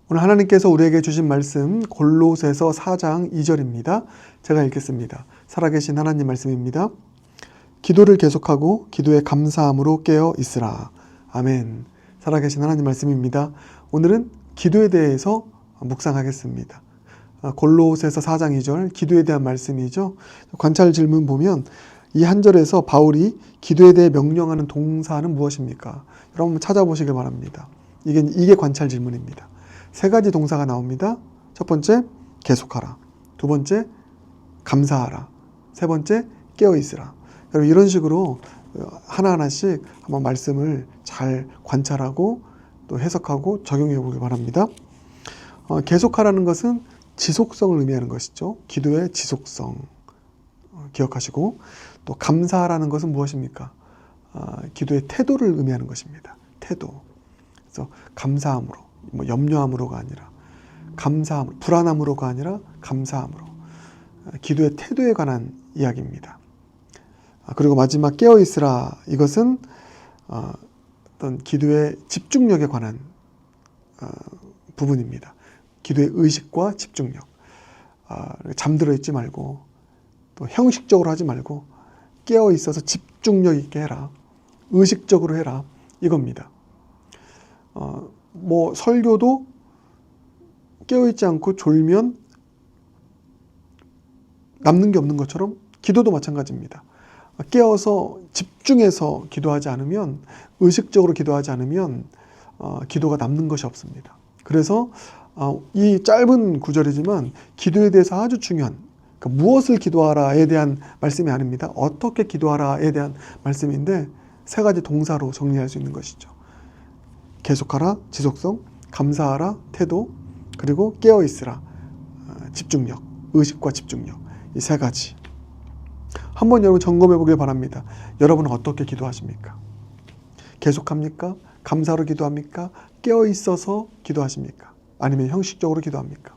오늘 하나님께서 우리에게 주신 말씀 골로새서 4장 2절입니다. 제가 읽겠습니다. 살아계신 하나님 말씀입니다. 기도를 계속하고 기도에 감사함으로 깨어 있으라. 아멘. 살아계신 하나님 말씀입니다. 오늘은 기도에 대해서 묵상하겠습니다. 골로새서 4장 2절 기도에 대한 말씀이죠. 관찰 질문 보면 이 한 절에서 바울이 기도에 대해 명령하는 동사는 무엇입니까? 여러분 찾아보시길 바랍니다. 이게 관찰 질문입니다. 세 가지 동사가 나옵니다. 첫 번째, 계속하라. 두 번째, 감사하라. 세 번째, 깨어있으라. 여러분 이런 식으로 하나하나씩 한번 말씀을 잘 관찰하고 또 해석하고 적용해 보길 바랍니다. 계속하라는 것은 지속성을 의미하는 것이죠. 기도의 지속성 기억하시고, 또 감사하라는 것은 무엇입니까? 기도의 태도를 의미하는 것입니다. 태도. 그래서 감사함으로, 염려함으로가 아니라 감사함으로, 불안함으로가 아니라 감사함으로. 기도의 태도에 관한 이야기입니다. 그리고 마지막 깨어있으라. 이것은 어떤 기도의 집중력에 관한 부분입니다. 기도의 의식과 집중력. 잠들어 있지 말고 또 형식적으로 하지 말고 깨어 있어서 집중력 있게 해라. 의식적으로 해라. 이겁니다. 설교도 깨어 있지 않고 졸면 남는 게 없는 것처럼 기도도 마찬가지입니다. 깨어서 집중해서 기도하지 않으면, 의식적으로 기도하지 않으면 기도가 남는 것이 없습니다. 그래서 이 짧은 구절이지만 기도에 대해서 아주 중요한, 그러니까 무엇을 기도하라에 대한 말씀이 아닙니다. 어떻게 기도하라에 대한 말씀인데 세 가지 동사로 정리할 수 있는 것이죠. 계속하라, 지속성, 감사하라, 태도, 그리고 깨어있으라, 집중력, 의식과 집중력. 이 세 가지. 한번 여러분 점검해 보길 바랍니다. 여러분은 어떻게 기도하십니까? 계속합니까? 감사로 기도합니까? 깨어있어서 기도하십니까? 아니면 형식적으로 기도합니까?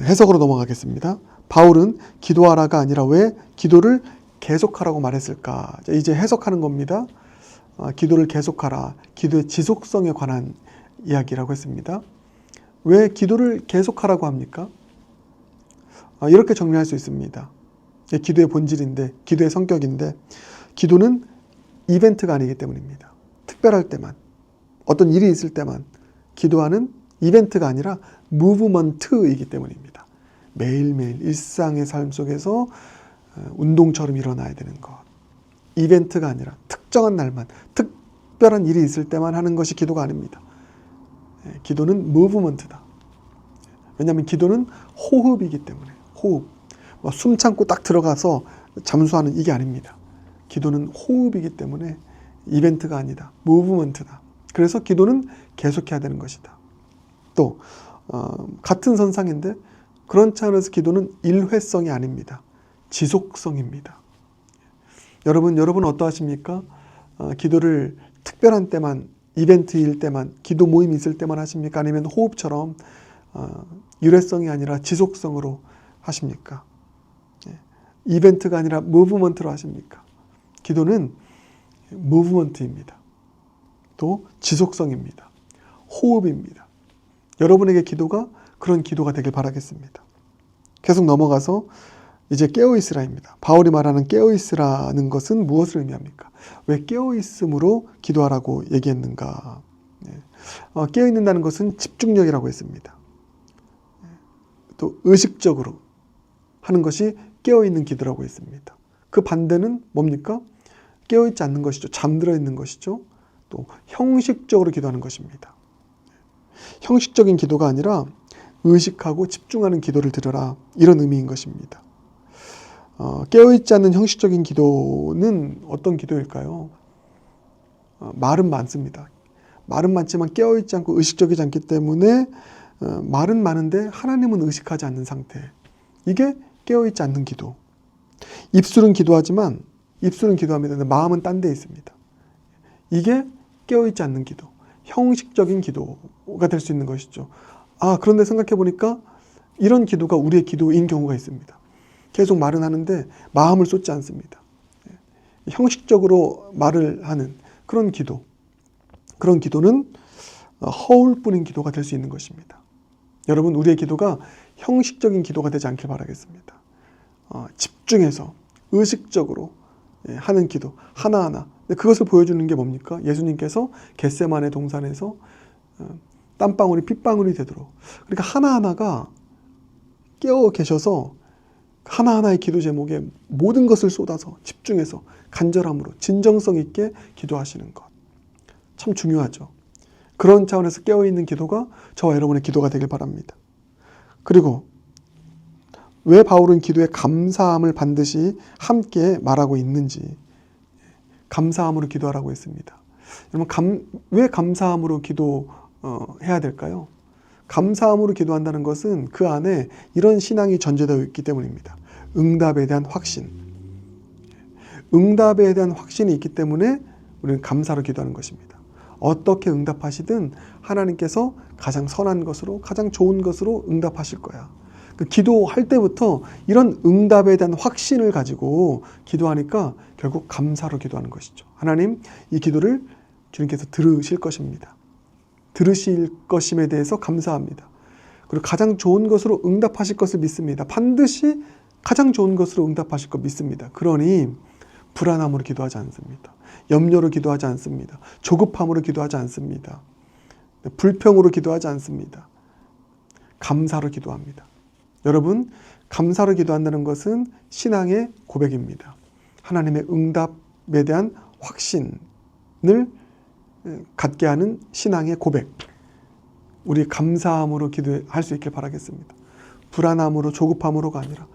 해석으로 넘어가겠습니다. 바울은 기도하라가 아니라 왜 기도를 계속하라고 말했을까? 이제 해석하는 겁니다. 기도를 계속하라, 기도의 지속성에 관한 이야기라고 했습니다. 왜 기도를 계속하라고 합니까? 이렇게 정리할 수 있습니다. 기도의 본질인데, 기도의 성격인데, 기도는 이벤트가 아니기 때문입니다. 특별할 때만, 어떤 일이 있을 때만 기도하는 이벤트가 아니라 무브먼트이기 때문입니다. 매일매일 일상의 삶 속에서 운동처럼 일어나야 되는 것. 이벤트가 아니라 특정한 날만, 특별한 일이 있을 때만 하는 것이 기도가 아닙니다. 기도는 무브먼트다. 왜냐하면 기도는 호흡이기 때문에. 호흡. 숨 참고 딱 들어가서 잠수하는 이게 아닙니다. 기도는 호흡이기 때문에 이벤트가 아니다. 무브먼트다. 그래서 기도는 계속해야 되는 것이다. 또 같은 선상인데 그렇지 않아서 기도는 일회성이 아닙니다. 지속성입니다. 여러분 어떠하십니까? 기도를 특별한 때만, 이벤트일 때만, 기도 모임이 있을 때만 하십니까? 아니면 호흡처럼 일회성이 아니라 지속성으로 하십니까? 이벤트가 아니라 무브먼트로 하십니까? 기도는 무브먼트입니다. 또 지속성입니다. 호흡입니다. 여러분에게 기도가 그런 기도가 되길 바라겠습니다. 계속 넘어가서 이제 깨어있으라입니다. 바울이 말하는 깨어있으라는 것은 무엇을 의미합니까? 왜 깨어있음으로 기도하라고 얘기했는가? 깨어있는다는 것은 집중력이라고 했습니다. 또 의식적으로 하는 것이 깨어있는 기도라고 했습니다. 그 반대는 뭡니까? 깨어있지 않는 것이죠. 잠들어 있는 것이죠. 또 형식적으로 기도하는 것입니다. 형식적인 기도가 아니라 의식하고 집중하는 기도를 드려라, 이런 의미인 것입니다. 깨어있지 않는 형식적인 기도는 어떤 기도일까요? 말은 많습니다. 말은 많지만 깨어있지 않고 의식적이지 않기 때문에 말은 많은데 하나님은 의식하지 않는 상태. 이게 깨어있지 않는 기도. 입술은 기도하지만, 입술은 기도합니다. 마음은 딴 데 있습니다. 이게 깨어있지 않는 기도, 형식적인 기도가 될 수 있는 것이죠. 그런데 생각해 보니까 이런 기도가 우리의 기도인 경우가 있습니다. 계속 말은 하는데 마음을 쏟지 않습니다. 형식적으로 말을 하는 그런 기도. 그런 기도는 허울뿐인 기도가 될 수 있는 것입니다. 여러분, 우리의 기도가 형식적인 기도가 되지 않길 바라겠습니다. 집중해서 의식적으로 하는 기도 하나하나. 그것을 보여주는 게 뭡니까? 예수님께서 겟세마네 동산에서 땀방울이 핏방울이 되도록, 그러니까 하나하나가 깨어 계셔서 하나하나의 기도 제목에 모든 것을 쏟아서 집중해서 간절함으로 진정성 있게 기도하시는 것, 참 중요하죠. 그런 차원에서 깨어있는 기도가 저와 여러분의 기도가 되길 바랍니다. 그리고 왜 바울은 기도에 감사함을 반드시 함께 말하고 있는지, 감사함으로 기도하라고 했습니다. 여러분, 왜 감사함으로 기도해야 될까요? 감사함으로 기도한다는 것은 그 안에 이런 신앙이 전제되어 있기 때문입니다. 응답에 대한 확신. 응답에 대한 확신이 있기 때문에 우리는 감사로 기도하는 것입니다. 어떻게 응답하시든 하나님께서 가장 선한 것으로, 가장 좋은 것으로 응답하실 거야. 그 기도할 때부터 이런 응답에 대한 확신을 가지고 기도하니까 결국 감사로 기도하는 것이죠. 하나님, 이 기도를 주님께서 들으실 것입니다. 들으실 것임에 대해서 감사합니다. 그리고 가장 좋은 것으로 응답하실 것을 믿습니다. 반드시 가장 좋은 것으로 응답하실 것 믿습니다. 그러니 불안함으로 기도하지 않습니다. 염려로 기도하지 않습니다. 조급함으로 기도하지 않습니다. 불평으로 기도하지 않습니다. 감사로 기도합니다. 여러분, 감사로 기도한다는 것은 신앙의 고백입니다. 하나님의 응답에 대한 확신을 갖게 하는 신앙의 고백. 우리 감사함으로 기도할 수 있길 바라겠습니다. 불안함으로 조급함으로가 아니라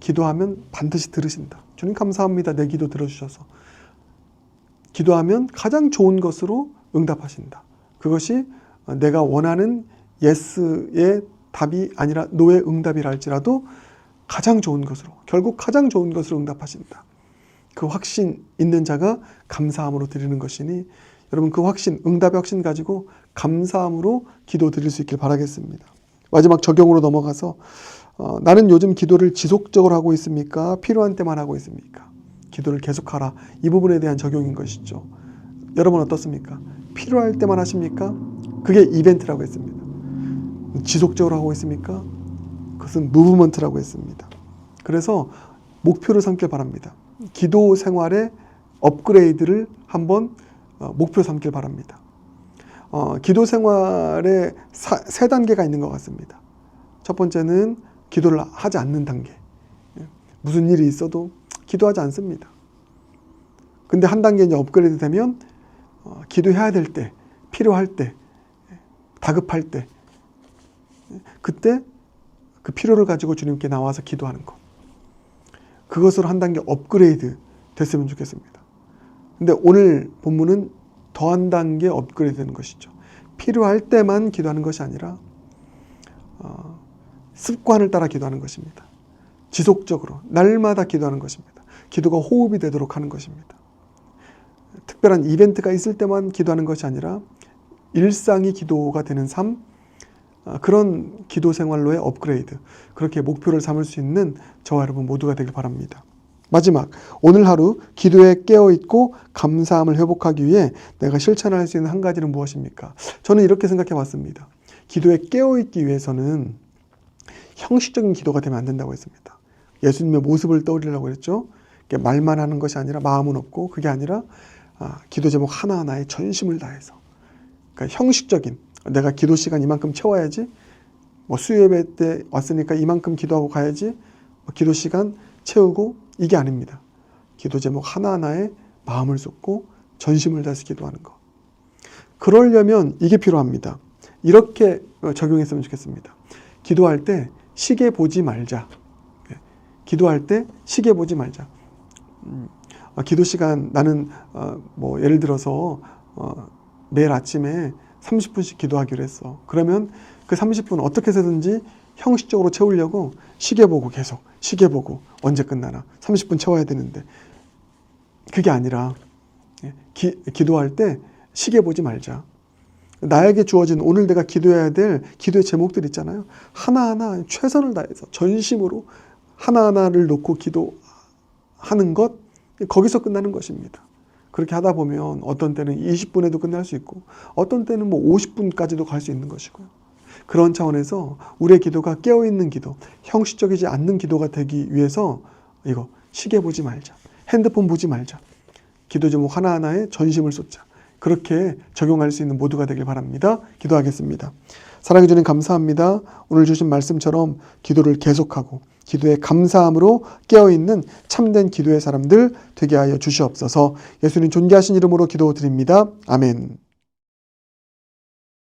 기도하면 반드시 들으신다. 주님 감사합니다. 내 기도 들어주셔서. 기도하면 가장 좋은 것으로 응답하신다. 그것이 내가 원하는 예스의 답이 아니라 노의 응답이라 할지라도 가장 좋은 것으로, 결국 가장 좋은 것으로 응답하신다. 그 확신 있는 자가 감사함으로 드리는 것이니 여러분, 그 확신, 응답의 확신 가지고 감사함으로 기도 드릴 수 있길 바라겠습니다. 마지막 적용으로 넘어가서 나는 요즘 기도를 지속적으로 하고 있습니까? 필요한 때만 하고 있습니까? 기도를 계속하라. 이 부분에 대한 적용인 것이죠. 여러분 어떻습니까? 필요할 때만 하십니까? 그게 이벤트라고 했습니다. 지속적으로 하고 있습니까? 그것은 무브먼트라고 했습니다. 그래서 목표를 삼길 바랍니다. 기도 생활의 업그레이드를 한번 목표 삼길 바랍니다. 기도 생활에 세 단계가 있는 것 같습니다. 첫 번째는 기도를 하지 않는 단계. 무슨 일이 있어도 기도하지 않습니다. 근데 한 단계 이제 업그레이드 되면 기도해야 될 때, 필요할 때, 다급할 때, 그때 그 필요를 가지고 주님께 나와서 기도하는 것. 그것으로 한 단계 업그레이드 됐으면 좋겠습니다. 근데 오늘 본문은 더 한 단계 업그레이드 되는 것이죠. 필요할 때만 기도하는 것이 아니라 습관을 따라 기도하는 것입니다. 지속적으로 날마다 기도하는 것입니다. 기도가 호흡이 되도록 하는 것입니다. 특별한 이벤트가 있을 때만 기도하는 것이 아니라 일상이 기도가 되는 삶, 그런 기도 생활로의 업그레이드, 그렇게 목표를 삼을 수 있는 저와 여러분 모두가 되길 바랍니다. 마지막, 오늘 하루 기도에 깨어있고 감사함을 회복하기 위해 내가 실천할 수 있는 한 가지는 무엇입니까? 저는 이렇게 생각해 봤습니다. 기도에 깨어있기 위해서는 형식적인 기도가 되면 안 된다고 했습니다. 예수님의 모습을 떠올리려고 했죠. 말만 하는 것이 아니라 마음은 없고, 그게 아니라 기도 제목 하나하나에 전심을 다해서, 그러니까 형식적인, 내가 기도 시간 이만큼 채워야지, 수요예배 때 왔으니까 이만큼 기도하고 가야지, 기도 시간 채우고, 이게 아닙니다. 기도 제목 하나하나에 마음을 쏟고 전심을 다해서 기도하는 것. 그러려면 이게 필요합니다. 이렇게 적용했으면 좋겠습니다. 기도할 때 시계 보지 말자. 기도할 때 시계 보지 말자. 기도 시간 나는 예를 들어서 매일 아침에 30분씩 기도하기로 했어. 그러면 그 30분 어떻게 해서든지 형식적으로 채우려고 시계 보고 계속 시계 보고 언제 끝나나 30분 채워야 되는데, 그게 아니라 기도할 때 시계 보지 말자. 나에게 주어진 오늘 내가 기도해야 될 기도의 제목들 있잖아요. 하나하나 최선을 다해서 전심으로 하나하나를 놓고 기도하는 것, 거기서 끝나는 것입니다. 그렇게 하다 보면 어떤 때는 20분에도 끝날 수 있고 어떤 때는 뭐 50분까지도 갈 수 있는 것이고요. 그런 차원에서 우리의 기도가 깨어있는 기도, 형식적이지 않는 기도가 되기 위해서 이거 시계 보지 말자, 핸드폰 보지 말자, 기도 제목 하나하나에 전심을 쏟자. 그렇게 적용할 수 있는 모두가 되길 바랍니다. 기도하겠습니다. 사랑해 주님 감사합니다. 오늘 주신 말씀처럼 기도를 계속하고 기도에 감사함으로 깨어있는 참된 기도의 사람들 되게 하여 주시옵소서. 예수님 존귀하신 이름으로 기도드립니다. 아멘.